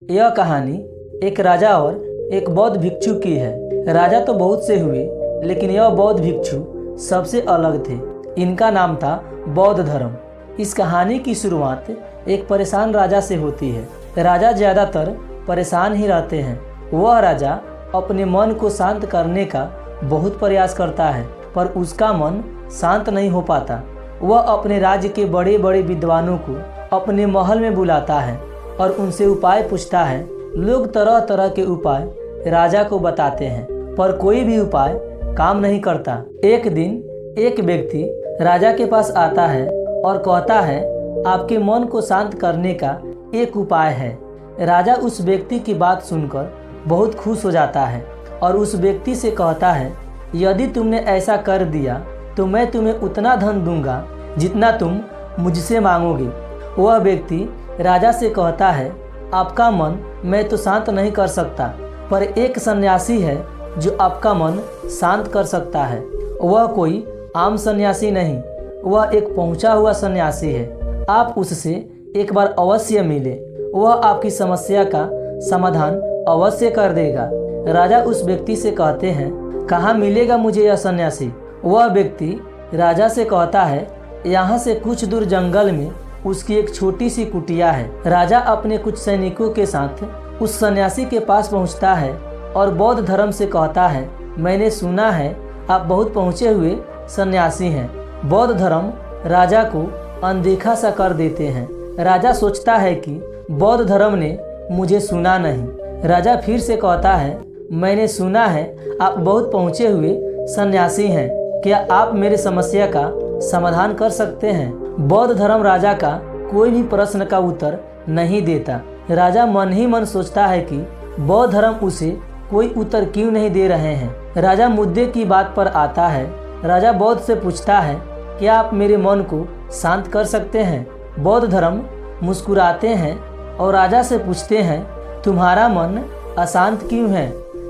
यह कहानी एक राजा और एक बौद्ध भिक्षु की है। राजा तो बहुत से हुए, लेकिन यह बौद्ध भिक्षु सबसे अलग थे। इनका नाम था बौद्ध धर्म। इस कहानी की शुरुआत एक परेशान राजा से होती है। राजा ज़्यादातर परेशान ही रहते हैं। वह राजा अपने मन को शांत करने का बहुत प्रयास करता है, पर उसका मन शांत नहीं हो पाता। वह अपने राज्य के बड़े बड़े विद्वानों को अपने महल में बुलाता है और उनसे उपाय पूछता है। लोग तरह तरह के उपाय राजा को बताते हैं, पर कोई भी उपाय काम नहीं करता। एक दिन एक व्यक्ति राजा के पास आता है और कहता है, आपके मन को शांत करने का एक उपाय है। राजा उस व्यक्ति की बात सुनकर बहुत खुश हो जाता है और उस व्यक्ति से कहता है, यदि तुमने ऐसा कर दिया तो मैं तुम्हें उतना धन दूंगा जितना तुम मुझसे मांगोगे। वह व्यक्ति राजा से कहता है, आपका मन मैं तो शांत नहीं कर सकता, पर एक सन्यासी है जो आपका मन शांत कर सकता है। वह कोई आम सन्यासी नहीं, वह एक पहुंचा हुआ सन्यासी है। आप उससे एक बार अवश्य मिले, वह आपकी समस्या का समाधान अवश्य कर देगा। राजा उस व्यक्ति से कहते हैं, कहाँ मिलेगा मुझे यह सन्यासी? वह व्यक्ति राजा से कहता है, यहाँ से कुछ दूर जंगल में उसकी एक छोटी सी कुटिया है। राजा अपने कुछ सैनिकों के साथ उस सन्यासी के पास पहुँचता है और बौद्ध धर्म से कहता है, मैंने सुना है आप बहुत पहुँचे हुए सन्यासी हैं। बौद्ध धर्म राजा को अनदेखा सा कर देते हैं। राजा सोचता है कि बौद्ध धर्म ने मुझे सुना नहीं। राजा फिर से कहता है, मैंने सुना है आप बहुत पहुँचे हुए सन्यासी हैं, क्या आप मेरे समस्या का समाधान कर सकते हैं? बौद्ध धर्म राजा का कोई भी प्रश्न का उत्तर नहीं देता। राजा मन ही मन सोचता है कि बौद्ध धर्म उसे कोई उत्तर क्यों नहीं दे रहे हैं। राजा मुद्दे की बात पर आता है। राजा बौद्ध से पूछता है, क्या आप मेरे मन को शांत कर सकते हैं? बौद्ध धर्म मुस्कुराते हैं और राजा से पूछते हैं, तुम्हारा मन अशांत क्यों है?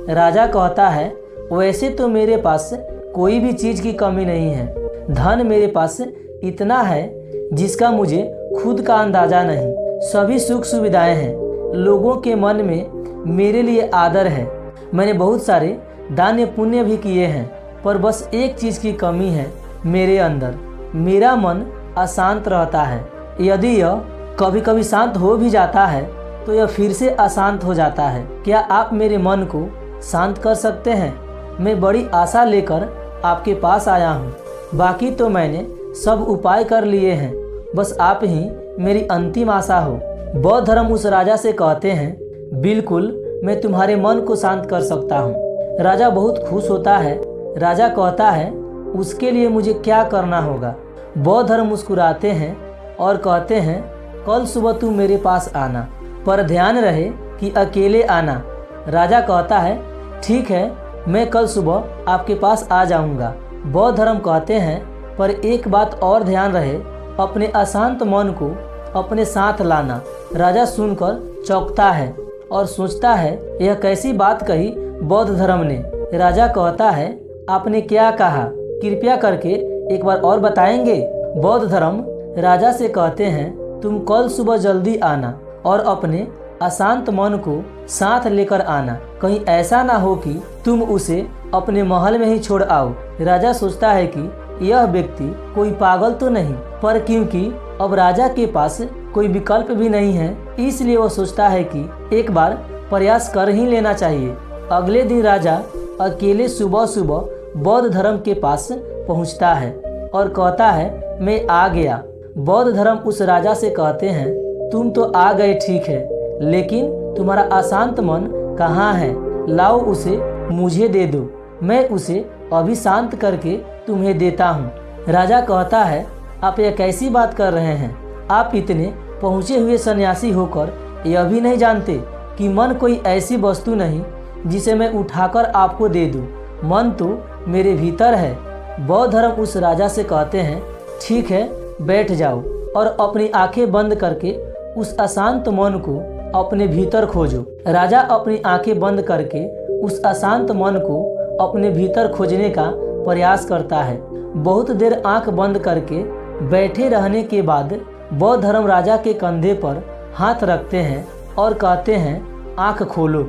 राजा कहता है, वैसे तो मेरे पास कोई भी चीज़ की कमी नहीं है। धन मेरे पास इतना है जिसका मुझे खुद का अंदाज़ा नहीं। सभी सुख सुविधाएं हैं। लोगों के मन में मेरे लिए आदर है। मैंने बहुत सारे दान पुण्य भी किए हैं, पर बस एक चीज़ की कमी है मेरे अंदर। मेरा मन अशांत रहता है। यदि यह कभी कभी शांत हो भी जाता है तो यह फिर से अशांत हो जाता है। क्या आप मेरे मन को शांत कर सकते हैं? मैं बड़ी आशा लेकर आपके पास आया हूँ। बाकी तो मैंने सब उपाय कर लिए हैं, बस आप ही मेरी अंतिम आशा हो। बौद्ध धर्म उस राजा से कहते हैं, बिल्कुल मैं तुम्हारे मन को शांत कर सकता हूँ। राजा बहुत खुश होता है। राजा कहता है, उसके लिए मुझे क्या करना होगा? बौद्ध धर्म मुस्कुराते हैं और कहते हैं, कल सुबह तुम मेरे पास आना, पर ध्यान रहे कि अकेले आना। राजा कहता है, ठीक है, मैं कल सुबह आपके पास आ जाऊंगा। बौद्ध धर्म कहते हैं, पर एक बात और ध्यान रहे, अपने अशांत मन को अपने साथ लाना। राजा सुनकर चौंकता है और सोचता है, यह कैसी बात कही बौद्ध धर्म ने। राजा कहता है, आपने क्या कहा? कृपया करके एक बार और बताएंगे? बौद्ध धर्म राजा से कहते हैं, तुम कल सुबह जल्दी आना और अपने अशांत मन को साथ लेकर आना। कहीं ऐसा ना हो कि तुम उसे अपने महल में ही छोड़ आओ। राजा सोचता है कि यह व्यक्ति कोई पागल तो नहीं, पर क्योंकि अब राजा के पास कोई विकल्प भी नहीं है, इसलिए वह सोचता है कि एक बार प्रयास कर ही लेना चाहिए। अगले दिन राजा अकेले सुबह सुबह बौद्ध धर्म के पास पहुंचता है और कहता है, मैं आ गया। बौद्ध धर्म उस राजा से कहते हैं, तुम तो आ गए ठीक है, लेकिन तुम्हारा अशांत मन कहाँ है? लाओ उसे मुझे दे दो, मैं उसे अभी शांत करके तुम्हें देता हूँ। राजा कहता है, आप यह कैसी बात कर रहे हैं? आप इतने पहुँचे हुए सन्यासी होकर यह भी नहीं जानते कि मन कोई ऐसी वस्तु नहीं जिसे मैं उठाकर आपको दे दूँ। मन तो मेरे भीतर है। बौद्ध धर्म उस राजा से कहते हैं, ठीक है, बैठ जाओ और अपनी आंखें बंद करके उस अशांत मन को अपने भीतर खोजो। राजा अपनी आंखें बंद करके उस अशांत मन को अपने भीतर खोजने का प्रयास करता है। बहुत देर आंख बंद करके बैठे रहने के बाद बौद्ध धर्म राजा के कंधे पर हाथ रखते हैं और कहते हैं आँख खोलो।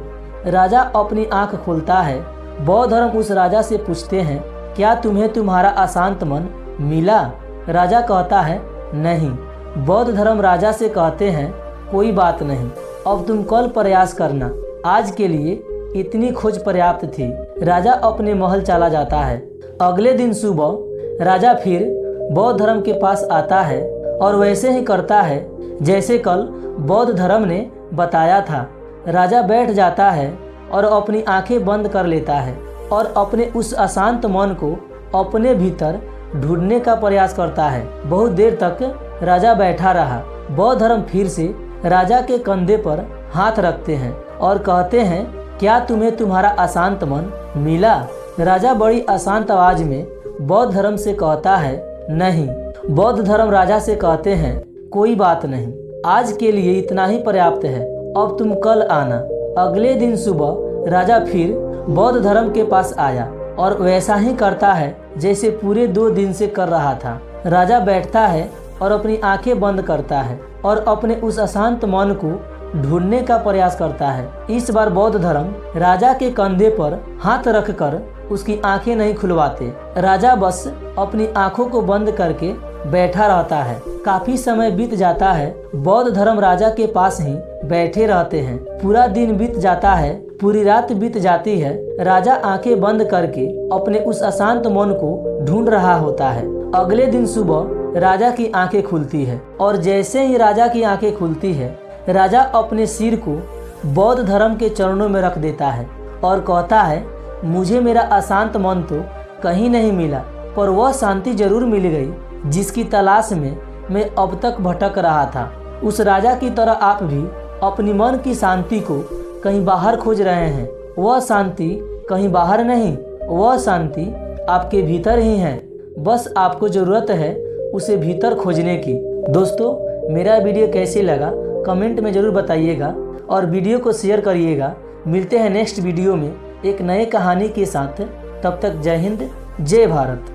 राजा अपनी आँख खोलता है। बौद्ध धर्म उस राजा से पूछते हैं क्या तुम्हें तुम्हारा अशांत मन मिला? राजा कहता है नहीं। बौद्ध धर्म राजा से कहते हैं कोई बात नहीं, अब तुम कल प्रयास करना, आज के लिए इतनी खोज पर्याप्त थी। राजा अपने महल चला जाता है। अगले दिन सुबह राजा फिर बौद्ध धर्म के पास आता है और वैसे ही करता है जैसे कल बौद्ध धर्म ने बताया था। राजा बैठ जाता है और अपनी आंखें बंद कर लेता है और अपने उस अशांत मन को अपने भीतर ढूंढने का प्रयास करता है। बहुत देर तक राजा बैठा रहा। बौद्ध धर्म फिर से राजा के कंधे पर हाथ रखते हैं और कहते हैं क्या तुम्हें तुम्हारा अशांत मन मिला? राजा बड़ी अशांत आवाज में बौद्ध धर्म से कहता है नहीं। बौद्ध धर्म राजा से कहते हैं कोई बात नहीं, आज के लिए इतना ही पर्याप्त है, अब तुम कल आना। अगले दिन सुबह राजा फिर बौद्ध धर्म के पास आया और वैसा ही करता है जैसे पूरे 2 दिन से कर रहा था। राजा बैठता है और अपनी आंखें बंद करता है और अपने उस अशांत मन को ढूंढने का प्रयास करता है। इस बार बौद्ध धर्म राजा के कंधे पर हाथ रखकर उसकी आंखें नहीं खुलवाते। राजा बस अपनी आंखों को बंद करके बैठा रहता है। काफी समय बीत जाता है। बौद्ध धर्म राजा के पास ही बैठे रहते हैं। पूरा दिन बीत जाता है, पूरी रात बीत जाती है। राजा आंखें बंद करके अपने उस अशांत मन को ढूंढ रहा होता है। अगले दिन सुबह राजा की आंखें खुलती है और जैसे ही राजा की आंखें खुलती है, राजा अपने सिर को बौद्ध धर्म के चरणों में रख देता है और कहता है मुझे मेरा अशांत मन तो कहीं नहीं मिला, पर वह शांति जरूर मिल गई जिसकी तलाश में मैं अब तक भटक रहा था। उस राजा की तरह आप भी अपनी मन की शांति को कहीं बाहर खोज रहे हैं। वह शांति कहीं बाहर नहीं, वह शांति आपके भीतर ही है। बस आपको ज़रूरत है उसे भीतर खोजने की। दोस्तों, मेरा वीडियो कैसे लगा कमेंट में ज़रूर बताइएगा और वीडियो को शेयर करिएगा। मिलते हैं नेक्स्ट वीडियो में एक नए कहानी के साथ। तब तक जय हिंद, जय भारत।